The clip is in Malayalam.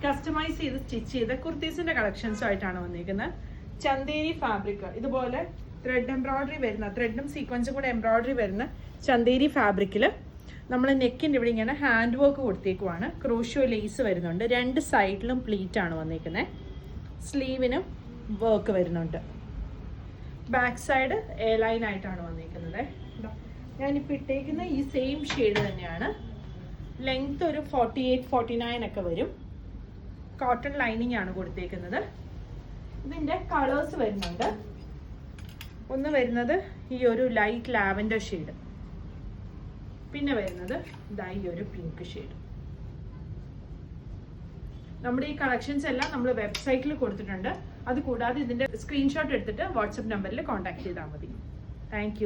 കസ്റ്റമൈസ് ചെയ്ത് സ്റ്റിച്ച് ചെയ്ത കുർത്തീസിന്റെ കളക്ഷൻസും ആയിട്ടാണ് വന്നിരിക്കുന്നത്. ചന്തേരി ഫാബ്രിക്, ഇതുപോലെ ത്രെഡ് എംബ്രോയിഡറി വരുന്ന, ത്രെഡും സീക്വൻസും കൂടെ എംബ്രോയിഡറി വരുന്ന ചന്തേരി ഫാബ്രിക്കിൽ നമ്മൾ നെക്കിൻ്റെ ഇവിടെ ഇങ്ങനെ ഹാൻഡ് വർക്ക് കൊടുത്തേക്കുവാണ്. ക്രോഷ്യോ ലേസ് വരുന്നുണ്ട്. 2 സൈഡിലും പ്ലീറ്റ് ആണ് വന്നിരിക്കുന്നത്. സ്ലീവിനും വർക്ക് വരുന്നുണ്ട്. ബാക്ക് സൈഡ് എ ലൈൻ ആയിട്ടാണ് വന്നിരിക്കുന്നത്. ഞാനിപ്പോൾ ഇട്ടേക്കുന്ന ഈ സെയിം ഷെയ്ഡ് തന്നെയാണ്. ലെങ്ത് ഒരു 48-49 ഒക്കെ വരും. കോട്ടൺ ലൈനിങ് ആണ് കൊടുത്തേക്കുന്നത്. ഇതിൻ്റെ കളേഴ്സ് വരുന്നുണ്ട്. ഒന്ന് വരുന്നത് ഈ ഒരു ലൈറ്റ് ലാവൻഡർ ഷെയ്ഡ്, പിന്നെ വരുന്നത് ഈ ഒരു പിങ്ക് ഷെയ്ഡ്. നമ്മുടെ ഈ കളക്ഷൻസ് എല്ലാം നമ്മൾ വെബ്സൈറ്റിൽ കൊടുത്തിട്ടുണ്ട്. അതുകൂടാതെ ഇതിൻ്റെ സ്ക്രീൻഷോട്ട് എടുത്തിട്ട് വാട്സപ്പ് നമ്പറിൽ കോൺടാക്ട് ചെയ്താൽ മതി. താങ്ക്